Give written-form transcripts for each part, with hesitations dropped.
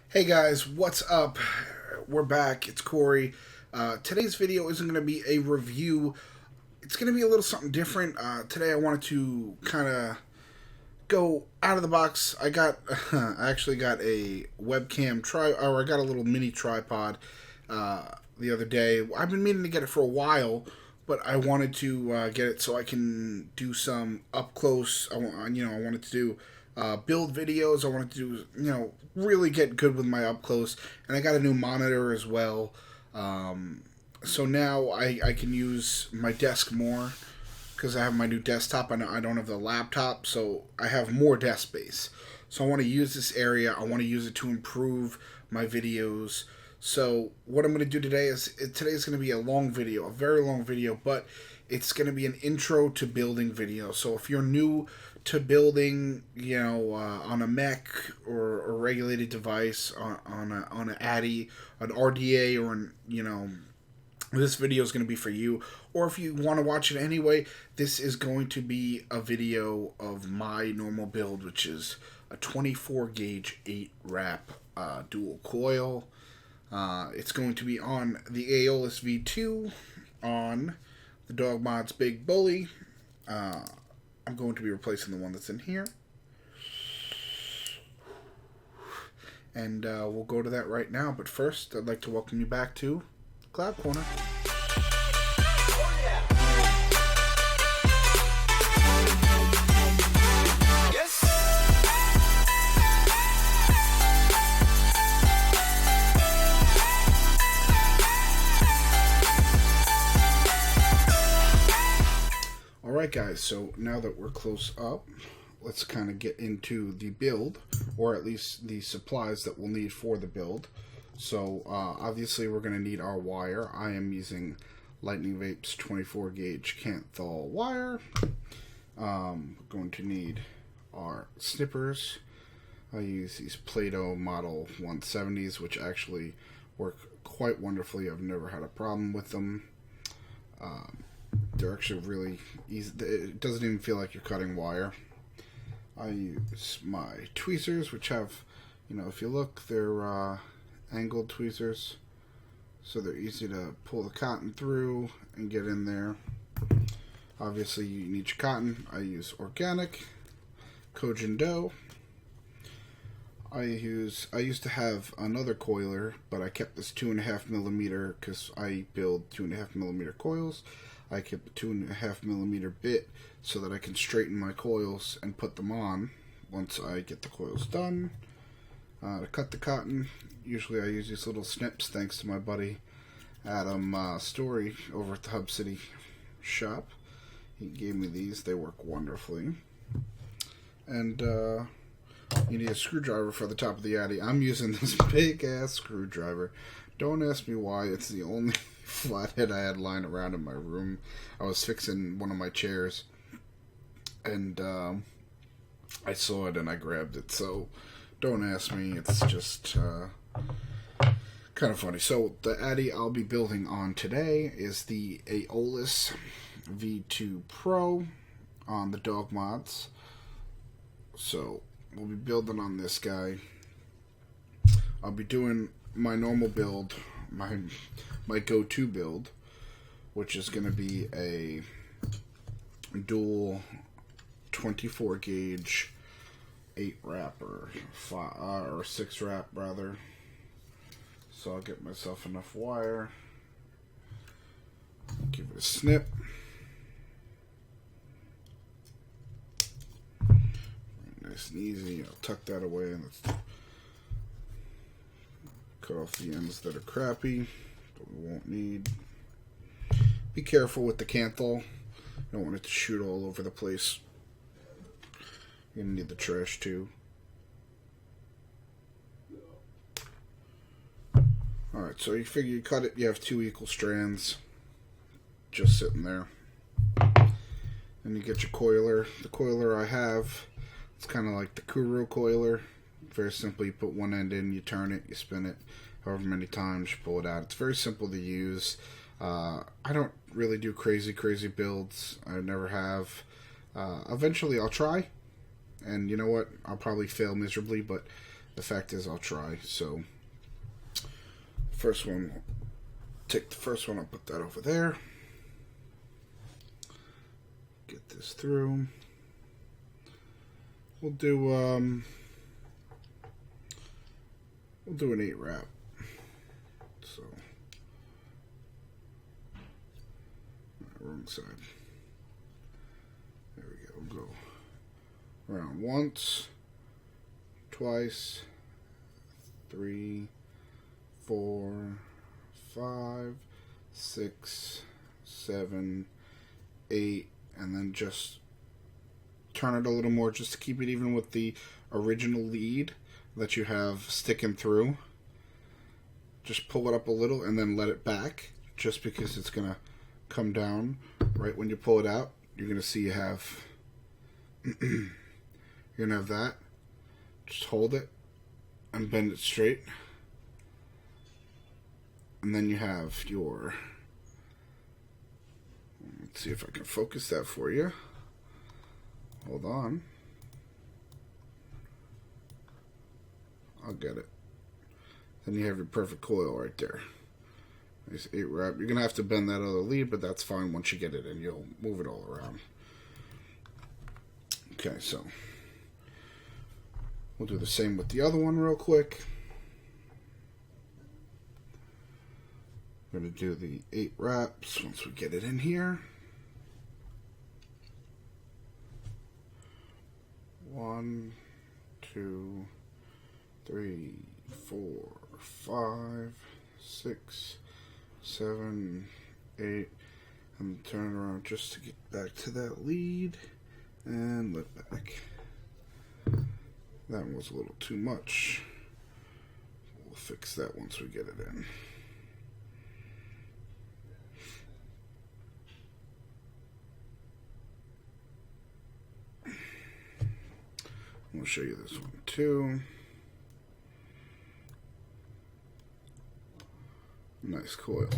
Hey guys, what's up? We're back. It's Corey. Today's video isn't going to be a review. It's going to be a little something different. Today I wanted to kind of go out of the box. I actually got a webcam or I got a little mini tripod the other day. I've been meaning to get it for a while, but I wanted to get it so I can do some up close. I wanted to do build videos. I wanted to do, really get good with my up close. And I got a new monitor as well. So now I can use my desk more because I have my new desktop. I don't have the laptop, so I have more desk space. So I want to use this area. I want to use it to improve my videos. So what I'm going to do today is today's going to be a long video, a very long video, but it's going to be an intro to building video. So if you're new to building, on a mech or a regulated device, on an ADDI, an RDA, or this video is going to be for you. Or if you want to watch it anyway, this is going to be a video of my normal build, which is a 24 gauge 8 wrap dual coil. It's going to be on the Aeolus V2 on the Dog Mods Big Bully. I'm going to be replacing the one that's in here. And we'll go to that right now. But first, I'd like to welcome you back to Cloud Corner. Alright guys, so now that we're close up, let's kind of get into the build, or at least the supplies that we'll need for the build. So obviously we're going to need our wire. I am using Lightning Vape's 24 gauge Canthal wire. We're going to need our snippers. I use these Play-Doh Model 170s, which actually work quite wonderfully. I've never had a problem with them. They're actually really easy. It doesn't even feel like you're cutting wire. I use my tweezers, which have, if you look, they're angled tweezers. So they're easy to pull the cotton through and get in there. Obviously, you need your cotton. I use organic Kojin dough. I used to have another coiler, but I kept this 2.5 millimeter because I build 2.5 millimeter coils. I kept a 2.5 millimeter bit so that I can straighten my coils and put them on once I get the coils done. To cut the cotton, usually I use these little snips thanks to my buddy Adam Story over at the Hub City shop. He gave me these. They work wonderfully. And you need a screwdriver for the top of the ADDI. I'm using this big ass screwdriver. Don't ask me why. It's the only flathead I had lying around in my room. I was fixing one of my chairs, and I saw it and I grabbed it. So don't ask me. It's just kind of funny. So the ADDI I'll be building on today is the Aeolus V2 Pro on the Dog Mods. So we'll be building on this guy. I'll be doing my normal build, my go-to build, which is going to be a dual 24 gauge 8 wrap or 6 wrap rather. So I'll get myself enough wire, give it a snip. Nice and easy. I'll tuck that away and let's cut off the ends that are crappy that we won't need. Be careful with the Canthal. You don't want it to shoot all over the place. You're going to need the trash too. Alright, so you figure you cut it, you have 2 equal strands just sitting there. Then you get your coiler. The coiler I have, it's kind of like the Kuro coiler. Very simply, you put one end in, you turn it, you spin it however many times, you pull it out. It's very simple to use. I don't really do crazy builds. I never have. Eventually I'll try, and you know what? I'll probably fail miserably, but the fact is I'll try. So first one, take the first one, I'll put that over there. Get this through. We'll do an 8 wrap. So wrong side. There we go. We'll go around once, twice, 3, 4, 5, 6, 7, 8, and then just turn it a little more just to keep it even with the original lead that you have sticking through. Just pull it up a little and then let it back, just because it's going to come down right when you pull it out. You're going to see you have you're going to have that. Just hold it and bend it straight. And then you have your, let's see if I can focus that for you. Hold on. I'll get it. Then you have your perfect coil right there. Nice 8 wrap. You're going to have to bend that other lead, but that's fine once you get it in. You'll move it all around. Okay, so we'll do the same with the other one real quick. We're going to do the 8 wraps once we get it in here. 1, 2, 3, 4, 5, 6, 7, 8, and turn around just to get back to that lead and let back. That one was a little too much. We'll fix that once we get it in. We'll show you this one too. Nice coil.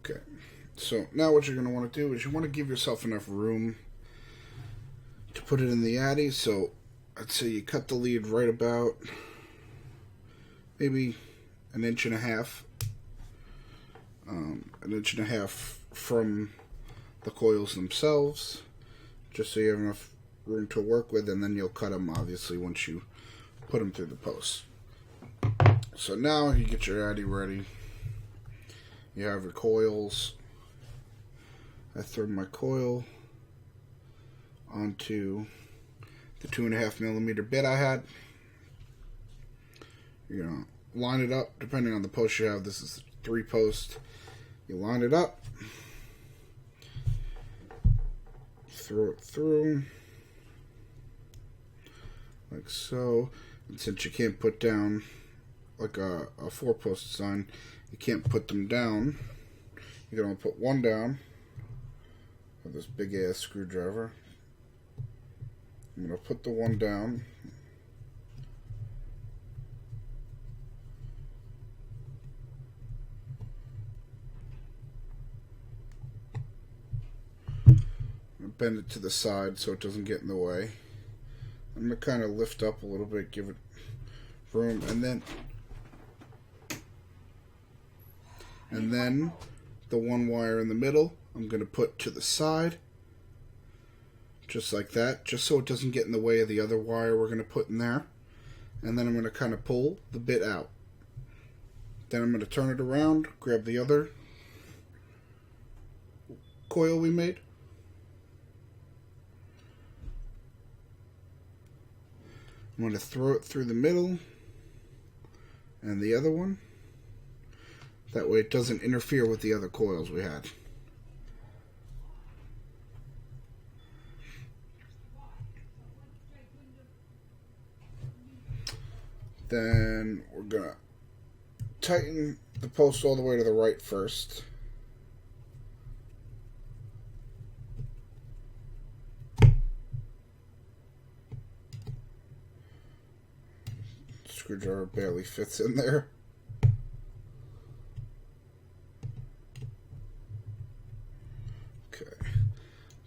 Okay, so now what you're going to want to do is you want to give yourself enough room to put it in the addy. So I'd say you cut the lead right about maybe 1.5 inches, an 1.5 inches from the coils themselves, just so you have enough room to work with, and then you'll cut them obviously once you put them through the post. So now you get your addy ready. You have your coils. I threw my coil onto the 2.5 millimeter bit I had. You're gonna line it up depending on the post you have. This is 3 post. You line it up, throw it through like so. And since you can't put down like a 4-post design, you can't put them down. You can only put one down with this big ass screwdriver. I'm gonna put the one down. Bend it to the side so it doesn't get in the way. I'm gonna kind of lift up a little bit, give it room, and then the one wire in the middle I'm gonna put to the side, just like that, just so it doesn't get in the way of the other wire we're gonna put in there. And then I'm gonna kind of pull the bit out. Then I'm gonna turn it around, grab the other coil we made. I'm going to throw it through the middle and the other one. That way it doesn't interfere with the other coils we had. Then we're going to tighten the post all the way to the right first. Screwdriver barely fits in there. Okay,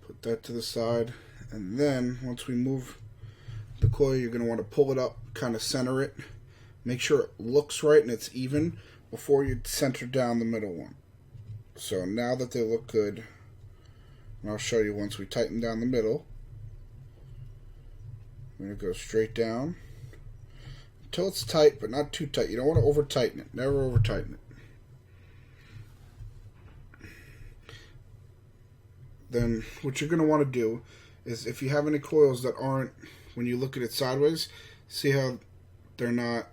put that to the side, and then once we move the coil, you're going to want to pull it up, kind of center it. Make sure it looks right and it's even before you center down the middle one. So now that they look good, and I'll show you once we tighten down the middle. I'm going to go straight down until it's tight, but not too tight. You don't want to over tighten it. Never over tighten it. Then what you're going to want to do is, if you have any coils that aren't, when you look at it sideways, see how they're not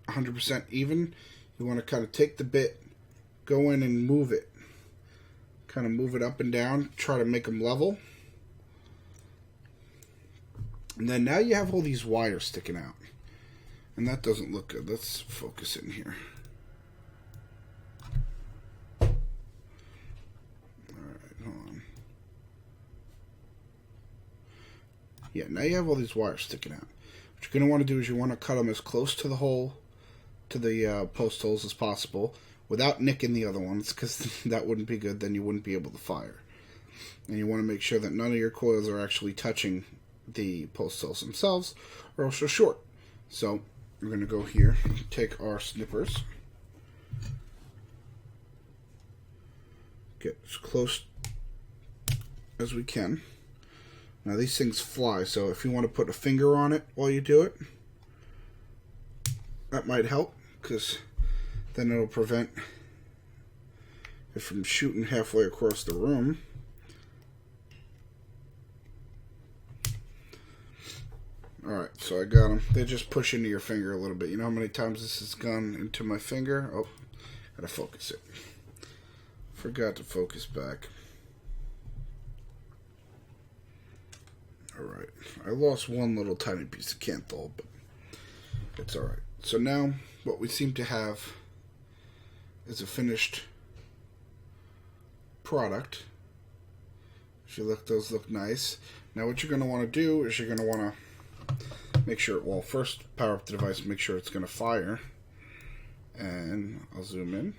100% even? You want to kind of take the bit, go in and move it. Kind of move it up and down, try to make them level. And then now you have all these wires sticking out. And that doesn't look good. Let's focus in here. Yeah, now you have all these wires sticking out. What you're going to want to do is you want to cut them as close to the hole, to the post holes as possible, without nicking the other ones, because that wouldn't be good. Then you wouldn't be able to fire. And you want to make sure that none of your coils are actually touching the post holes themselves, or else you're short. So we're going to go here, take our snippers, get as close as we can. Now these things fly, so if you want to put a finger on it while you do it, that might help, because then it'll prevent it from shooting halfway across the room. Alright, so I got them. They just push into your finger a little bit. You know how many times this has gone into my finger? Oh, gotta focus it. Forgot to focus back. Alright, I lost one little tiny piece of canthol, but it's alright. So now, what we seem to have is a finished product. If you look, those look nice. Now what you're going to want to do is you're going to want to make sure, well, first power up the device, make sure it's going to fire. And I'll zoom in.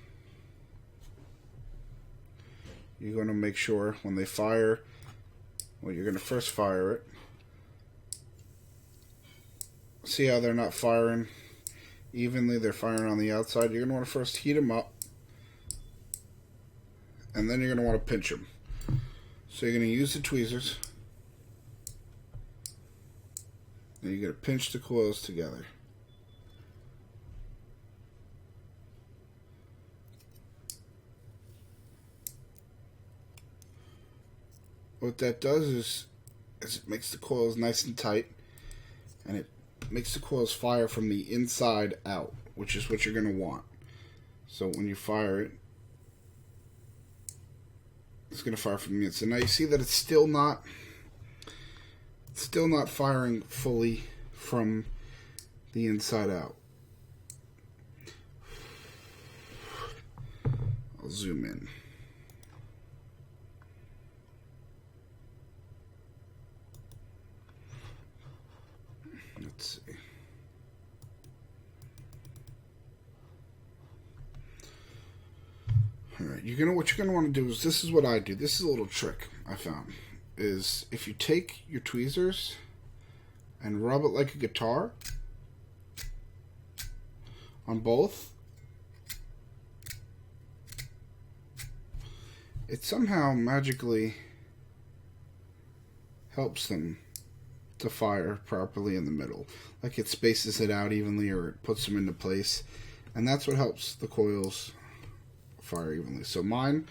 You're going to make sure when they fire, well, you're going to first fire it. See how they're not firing evenly? They're firing on the outside. You're going to want to first heat them up, and then you're going to want to pinch them. So you're going to use the tweezers, and you're going to pinch the coils together. What that does is it makes the coils nice and tight, and it makes the coils fire from the inside out, which is what you're going to want. So when you fire it, it's going to fire from the inside. Now you see that it's still not firing fully from the inside out. I'll zoom in. Let's see. Alright, what you're gonna want to do is, this is what I do. This is a little trick I found. Is if you take your tweezers and rub it like a guitar on both, it somehow magically helps them to fire properly in the middle. Like it spaces it out evenly, or it puts them into place, and that's what helps the coils fire evenly. So mine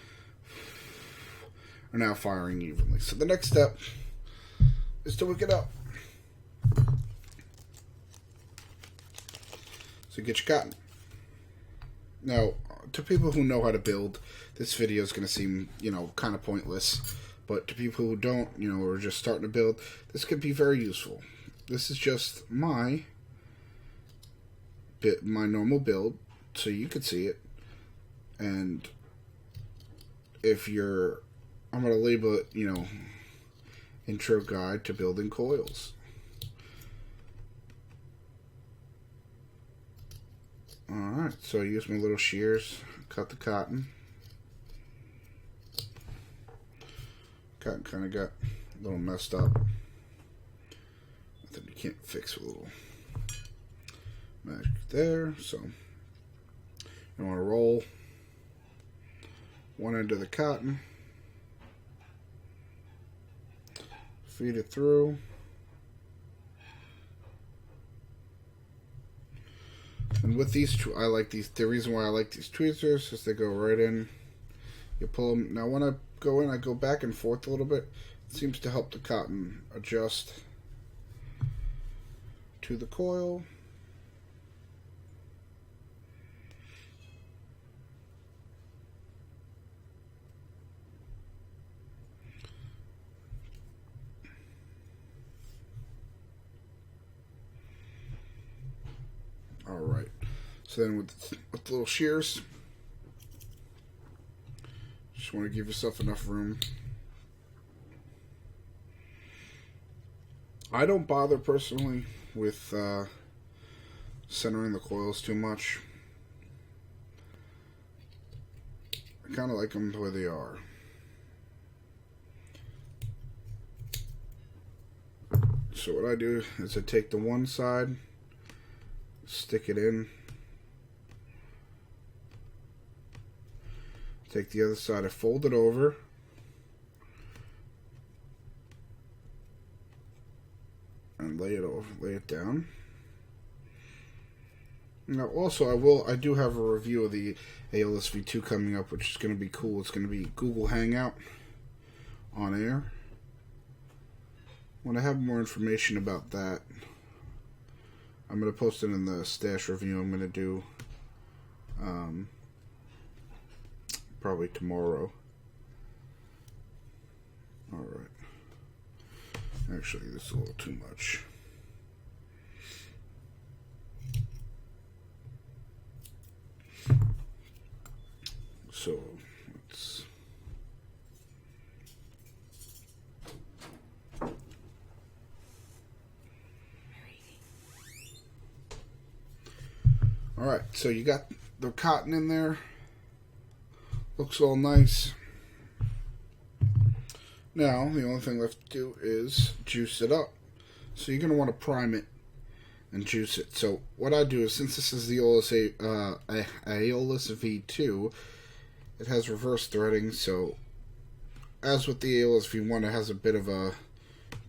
are now firing evenly. So the next step is to wick it up. So get your cotton. Now, to people who know how to build, this video is going to seem, kind of pointless. But to people who don't, or just starting to build, this could be very useful. This is just my normal build, so you could see it. And if I'm going to label it, intro guide to building coils. Alright, so I use my little shears, cut the cotton. Cotton kind of got a little messed up. Nothing you can't fix a little magic there. So you want to roll one end of the cotton, feed it through, and with these, I like these. The reason why I like these tweezers is they go right in. You pull them. Now when I go in, I go back and forth a little bit. It seems to help the cotton adjust to the coil. All right. So then with the little shears, just want to give yourself enough room. I don't bother personally with centering the coils too much. I kind of like them the way they are. So what I do is I take the one side, stick it in, take the other side, I fold it over, and lay it down. Now also I do have a review of the AOLS V2 coming up, which is going to be cool. It's going to be Google Hangout on air. When I have more information about that, I'm going to post it in the stash review I'm going to do probably tomorrow. Alright. Actually, this is a little too much. So, let's... Alright, so you got the cotton in there. Looks all nice. Now, the only thing left to do is juice it up. So you're going to want to prime it and juice it. So what I do is, since this is the AOLS V2, it has reverse threading. So as with the AOLS V1, it has a bit of a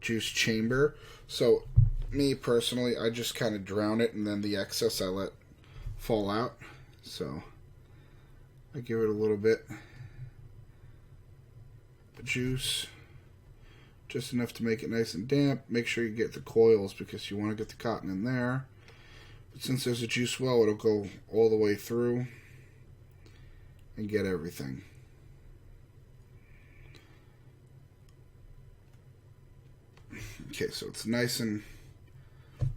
juice chamber. So me personally, I just kind of drown it, and then the excess I let fall out. So I give it a little bit of juice, just enough to make it nice and damp. Make sure you get the coils because you want to get the cotton in there. But since there's a juice well, it'll go all the way through and get everything. Okay, so it's nice and,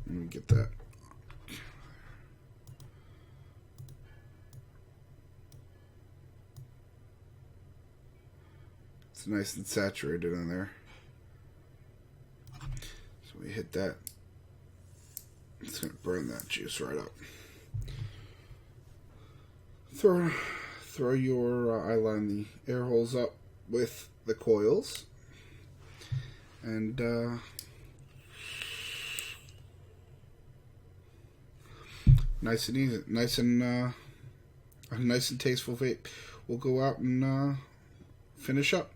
let me get that. It's nice and saturated in there. So we hit that. It's going to burn that juice right up. Throw your, I line the air holes up with the coils. And nice and easy, nice and tasteful vape. We'll go out and finish up.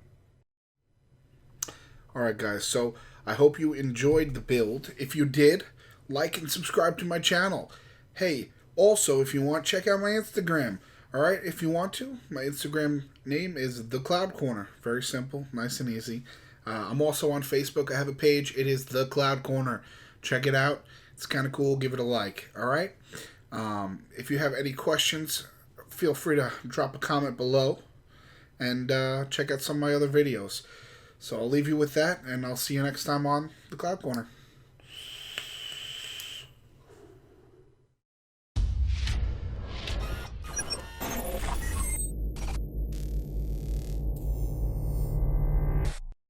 Alright guys, so I hope you enjoyed the build. If you did, like and subscribe to my channel. Hey, also if you want, check out my Instagram. Alright, if you want to, my Instagram name is The Cloud Corner. Very simple, nice and easy. I'm also on Facebook. I have a page. It is The Cloud Corner. Check it out. It's kind of cool. Give it a like. Alright? If you have any questions, feel free to drop a comment below. And check out some of my other videos. So I'll leave you with that, and I'll see you next time on The Cloud Corner.